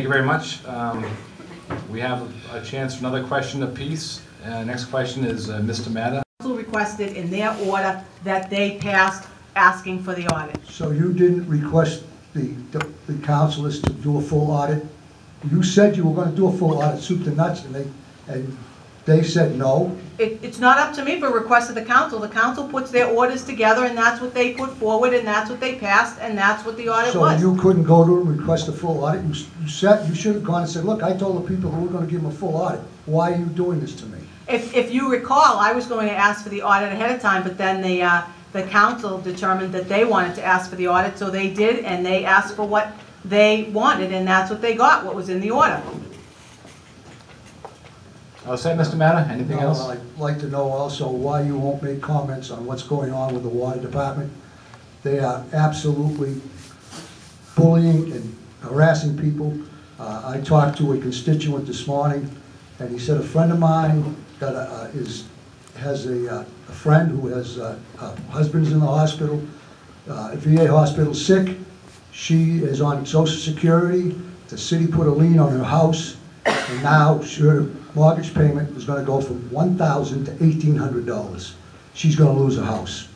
Thank you very much. We have a chance for another question apiece. Next question is Mr. Matta. Council requested in their order that they passed asking for the audit. So you didn't request the councilors to do a full audit? You said you were going to do a full audit, soup to nuts, and they said no? It's not up to me for request of the council. The council puts their orders together, and that's what they put forward, and that's what they passed, and that's what the audit was. So you couldn't go to them and request a full audit? You should have gone and said, look, I told the people who were going to give them a full audit. Why are you doing this to me? If you recall, I was going to ask for the audit ahead of time, but then the council determined that they wanted to ask for the audit, so they did, and they asked for what they wanted, and that's what they got, what was in the order. I'll say, Mr. Matta, anything else? I'd like to know also why you won't make comments on what's going on with the water department. They are absolutely bullying and harassing people. I talked to a constituent this morning, and he said a friend of mine that has a friend who has husband's in the hospital, VA hospital, sick. She is on Social Security. The city put a lien on her house, and now her mortgage payment is going to go from $1,000 to $1,800. She's going to lose her house.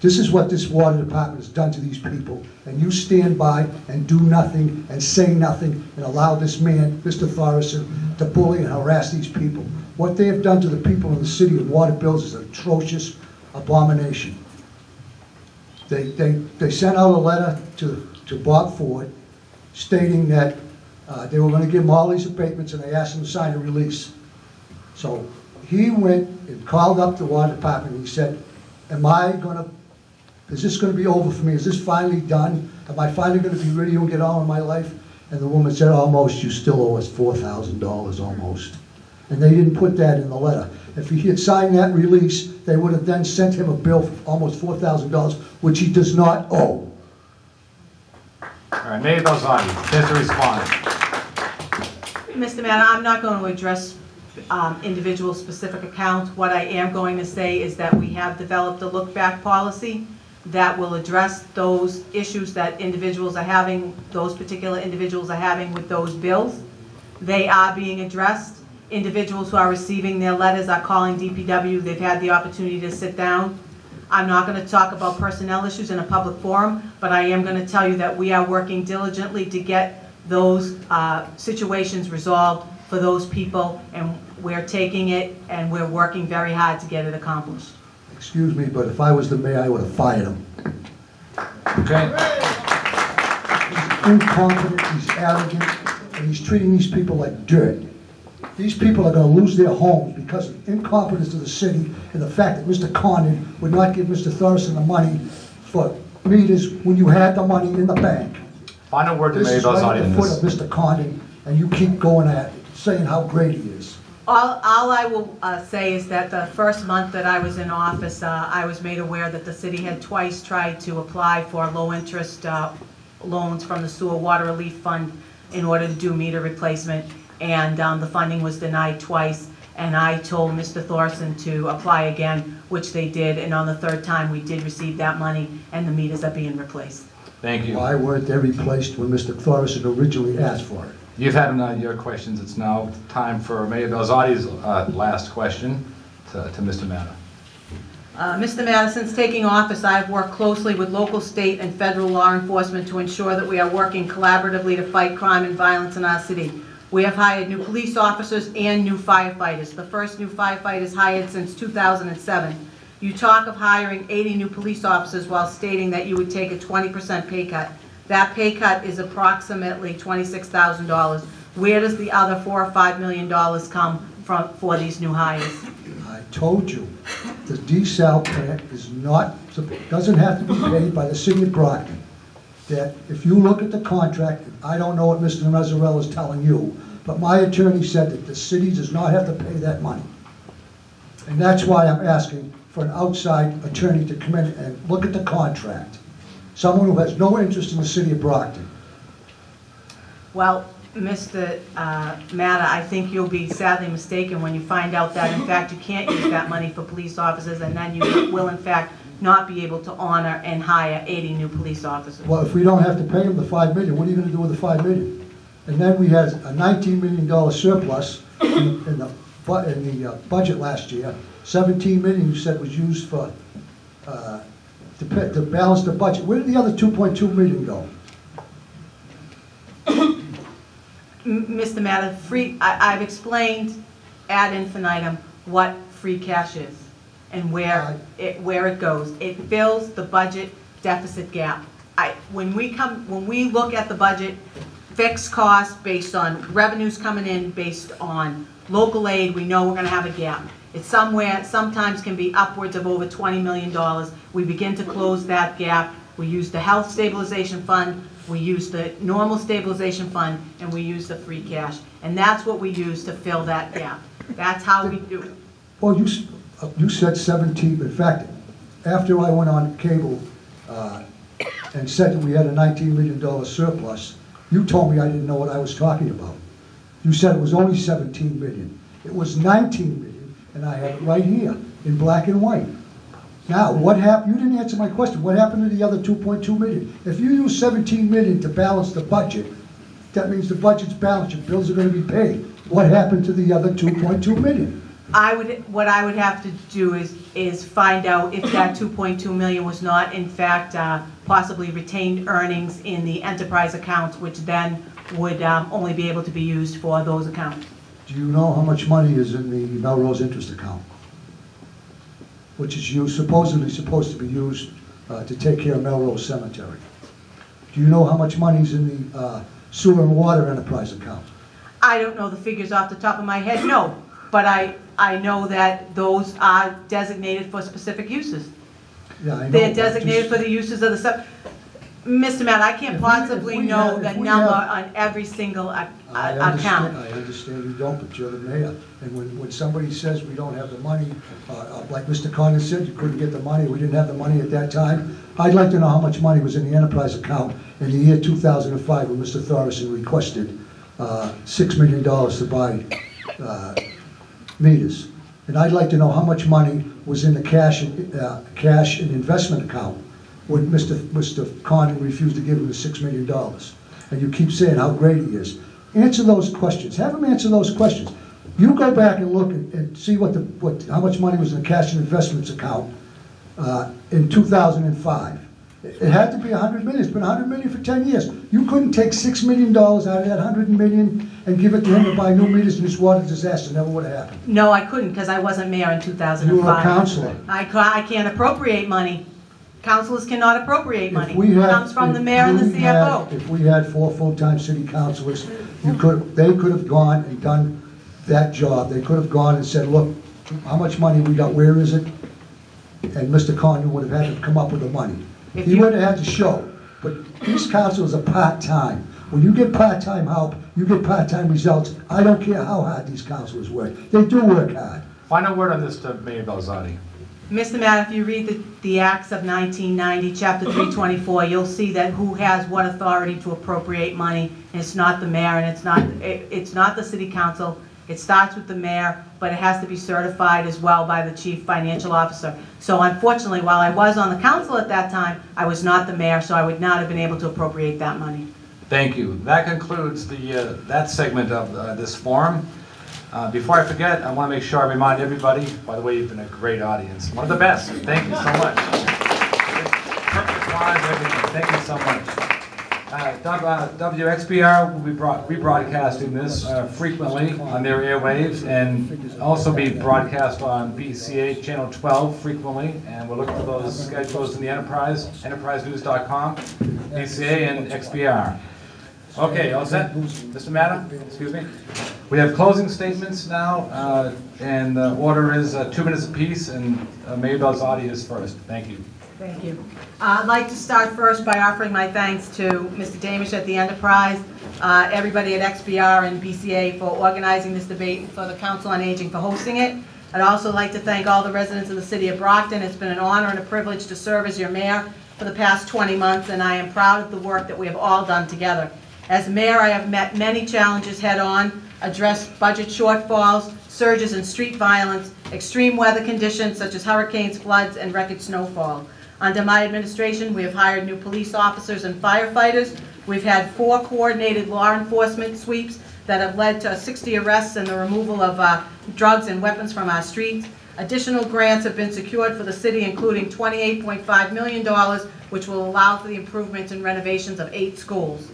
This is what this water department has done to these people, and you stand by and do nothing and say nothing and allow this man, Mr. Thorson, to bully and harass these people. What they have done to the people in the city of water bills is an atrocious abomination. They sent out a letter to Bob Ford stating that they were going to give him all these abatements, and they asked him to sign a release. So he went and called up the water department and he said, is this going to be over for me? Is this finally done? Am I finally going to be ready to get on with my life? And the woman said, almost, you still owe us $4,000 almost. And they didn't put that in the letter. If he had signed that release, they would have then sent him a bill for almost $4,000, which he does not owe. All right, Mayor Balzotti, chance to respond. Mr. Matta, I'm not going to address individual specific accounts. What I am going to say is that we have developed a look-back policy that will address those issues that individuals are having, those particular individuals are having with those bills. They are being addressed. Individuals who are receiving their letters are calling DPW. They've had the opportunity to sit down. I'm not going to talk about personnel issues in a public forum, but I am going to tell you that we are working diligently to get those situations resolved for those people, and we're taking it and we're working very hard to get it accomplished. Excuse me, but if I was the mayor, I would have fired him. Okay. He's incompetent, he's arrogant, and he's treating these people like dirt. These people are going to lose their homes because of incompetence of the city and the fact that Mr. Condon would not give Mr. Thurston the money for meters when you had the money in the bank. Final word to Mayor Balzotti on this. This is right at the foot of Mr. Condon, and you keep going at it, saying how great he is. All I will say is that the first month that I was in office, I was made aware that the city had twice tried to apply for low-interest loans from the Sewer Water Relief Fund in order to do meter replacement, and the funding was denied twice. And I told Mr. Thorson to apply again, which they did, and on the third time we did receive that money, and the meters are being replaced. Thank you. Why weren't they replaced when Mr. Thorson originally asked for it? You've had your questions. It's now time for Mayor Balzotti's last question to Mr. Matta. Mr. Matta, since taking office, I have worked closely with local, state, and federal law enforcement to ensure that we are working collaboratively to fight crime and violence in our city. We have hired new police officers and new firefighters. The first new firefighters hired since 2007. You talk of hiring 80 new police officers while stating that you would take a 20% pay cut. That pay cut is approximately $26,000. Where does the other $4 or $5 million come from for these new hires? I told you, the desal plant doesn't have to be paid by the city of Brockton. That if you look at the contract, I don't know what Mr. Mazzarella is telling you, but my attorney said that the city does not have to pay that money. And that's why I'm asking for an outside attorney to come in and look at the contract. Someone who has no interest in the city of Brockton. Well, Mr. Matta, I think you'll be sadly mistaken when you find out that, in fact, you can't use that money for police officers, and then you will, in fact, not be able to honor and hire 80 new police officers. Well, if we don't have to pay them the $5 million, what are you going to do with the $5 million? And then we had a $19 million surplus in the budget last year. 17 million, you said, was used for, to balance the budget. Where did the other 2.2 million go? Mr. Matta, I've explained ad infinitum what free cash is and where it goes. It fills the budget deficit gap. When we look at the budget, fixed costs based on revenues coming in, based on local aid, we know we're going to have a gap. It's sometimes can be upwards of over $20 million. We begin to close that gap. We use the health stabilization fund, we use the normal stabilization fund, and we use the free cash. And that's what we use to fill that gap. That's how we do it. Well, you said 17, in fact, after I went on cable and said that we had a $19 million surplus, you told me I didn't know what I was talking about. You said it was only 17 million. It was 19 million, and I have it right here in black and white. Now, what happened? You didn't answer my question. What happened to the other 2.2 million? If you use 17 million to balance the budget, that means the budget's balanced, your bills are going to be paid. What happened to the other 2.2 million? What I would have to do is find out if that 2.2 million was not, in fact, possibly retained earnings in the enterprise accounts, which then would only be able to be used for those accounts. Do you know how much money is in the Melrose interest account? Which is supposedly supposed to be used to take care of Melrose Cemetery. Do you know how much money is in the sewer and water enterprise account? I don't know the figures off the top of my head, no. But I know that those are designated for specific uses. Yeah, I know. They're designated for the uses of the Mr. Matt, I can't possibly know the number on every single account. I understand you don't, but you're the mayor. And when somebody says we don't have the money, like Mr. Condon said, you couldn't get the money, we didn't have the money at that time, I'd like to know how much money was in the enterprise account in the year 2005 when Mr. Thorson requested $6 million to buy meters. And I'd like to know how much money was in the cash and investment account when Mr. Condon refused to give him the $6 million. And you keep saying how great he is. Answer those questions. Have him answer those questions. You go back and look and see how much money was in the cash and investments account in 2005. It had to be $100 million. It's been $100 million for 10 years. You couldn't take $6 million out of that $100 million and give it to him to buy new meters, and this water disaster never would have happened. No, I couldn't, because I wasn't mayor in 2005. You were a councilor. I can't appropriate money. Councilors cannot appropriate money. It comes from the mayor and the CFO. If we had 4 full-time city councilors, they could have gone and done that job. They could have gone and said, look, how much money we got, where is it? And Mr. Condon would have had to come up with the money. He would have had to show. But these councilors are part-time. When you get part-time help, you get part-time results. I don't care how hard these councilors work. They do work hard. Final word on this to Mayor Balzotti. Mr. Matt, if you read the Acts of 1990, Chapter 324, you'll see that who has what authority to appropriate money, and it's not the mayor, and it's not the city council. It starts with the mayor, but it has to be certified as well by the chief financial officer. So unfortunately, while I was on the council at that time, I was not the mayor, so I would not have been able to appropriate that money. Thank you. That concludes that segment of this forum. Before I forget, I want to make sure I remind everybody, by the way, you've been a great audience. One of the best. Thank you so much. Perfect live, everything. Thank you so much. WXBR will be rebroadcasting this frequently on their airwaves and also be broadcast on BCA Channel 12 frequently. And we'll look for those schedules in the Enterprise, enterprisenews.com, BCA and XBR. Okay, all set? Mr. Matta, excuse me. We have closing statements now, and the order is 2 minutes apiece, and Mayor Balzotti is first. Thank you. Thank you. I'd like to start first by offering my thanks to Mr. Damish at the Enterprise, everybody at XBR and BCA for organizing this debate, and for the Council on Aging for hosting it. I'd also like to thank all the residents of the city of Brockton. It's been an honor and a privilege to serve as your mayor for the past 20 months, and I am proud of the work that we have all done together. As mayor, I have met many challenges head-on, addressed budget shortfalls, surges in street violence, extreme weather conditions such as hurricanes, floods, and record snowfall. Under my administration, we have hired new police officers and firefighters. We've had 4 coordinated law enforcement sweeps that have led to 60 arrests and the removal of drugs and weapons from our streets. Additional grants have been secured for the city, including $28.5 million, which will allow for the improvements and renovations of 8 schools.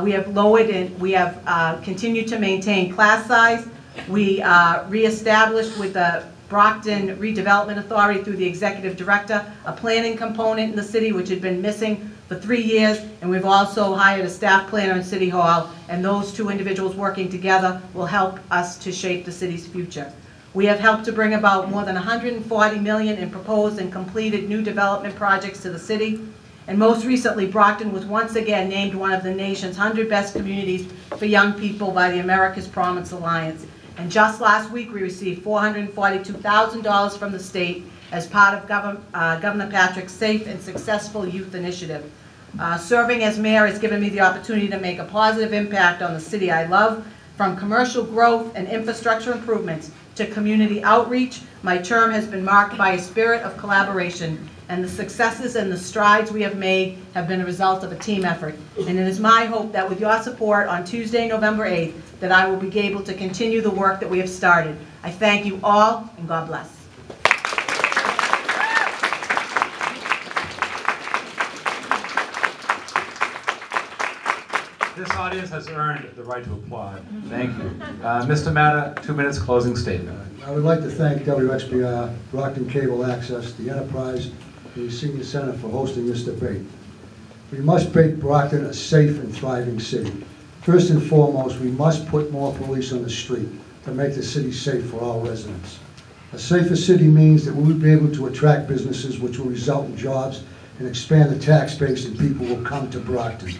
We have lowered and we have continued to maintain class size. We reestablished with the Brockton Redevelopment Authority through the Executive Director a planning component in the city which had been missing for 3 years, and we've also hired a staff planner in City Hall, and those 2 individuals working together will help us to shape the city's future. We have helped to bring about more than $140 million in proposed and completed new development projects to the city. And most recently, Brockton was once again named one of the nation's 100 best communities for young people by the America's Promise Alliance. And just last week, we received $442,000 from the state as part of Governor Patrick's Safe and Successful Youth Initiative. Serving as mayor has given me the opportunity to make a positive impact on the city I love. From commercial growth and infrastructure improvements to community outreach, my term has been marked by a spirit of collaboration, and the successes and the strides we have made have been a result of a team effort. And it is my hope that with your support on Tuesday, November 8th, that I will be able to continue the work that we have started. I thank you all, and God bless. This audience has earned the right to applaud. Thank you. Mr. Matta, 2 minutes closing statement. I would like to thank WXBR, Brockton Cable Access, the Enterprise, and the Senior Center for hosting this debate. We must make Brockton a safe and thriving city. First and foremost, we must put more police on the street to make the city safe for all residents. A safer city means that we will be able to attract businesses, which will result in jobs and expand the tax base, and people will come to Brockton.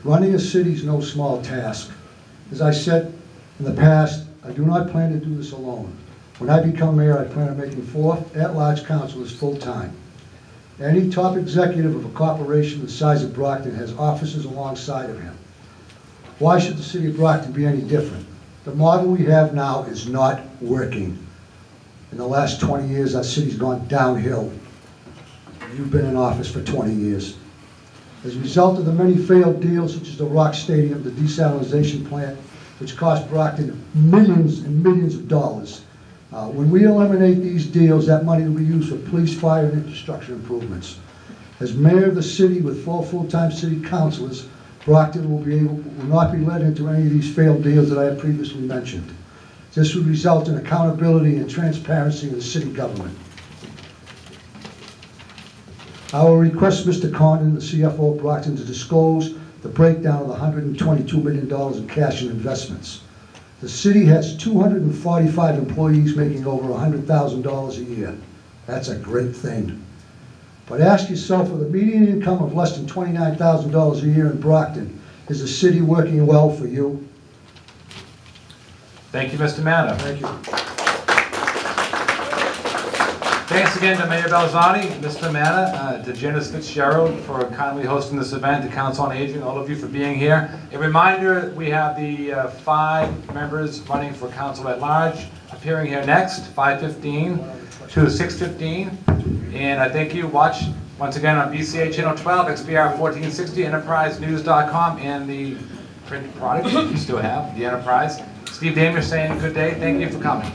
Running a city is no small task. As I said in the past, I do not plan to do this alone. When I become mayor, I plan on making 4 at-large councilors full-time. Any top executive of a corporation the size of Brockton has officers alongside of him. Why should the city of Brockton be any different? The model we have now is not working. In the last 20 years, our city's gone downhill. You've been in office for 20 years. As a result of the many failed deals, such as the Rock Stadium, the desalination plant, which cost Brockton millions and millions of dollars. When we eliminate these deals, that money will be used for police, fire, and infrastructure improvements. As mayor of the city with 4 full-time city councilors, Brockton will not be led into any of these failed deals that I have previously mentioned. This would result in accountability and transparency in the city government. I will request Mr. Condon, the CFO of Brockton, to disclose the breakdown of the $122 million in cash and investments. The city has 245 employees making over $100,000 a year. That's a great thing. But ask yourself, with a median income of less than $29,000 a year in Brockton, is the city working well for you? Thank you, Mr. Matta. Thank you. Thanks again to Mayor Balzotti, Mr. Matta, to Janice Fitzgerald for kindly hosting this event, to Council on Aging, all of you for being here. A reminder, we have the 5 members running for Council at Large appearing here next, 5:15 to 6:15. And I thank you. Watch once again on BCA Channel 12, XBR 1460, EnterpriseNews.com, and the print product you still have, the Enterprise. Steve Damer saying good day. Thank you for coming.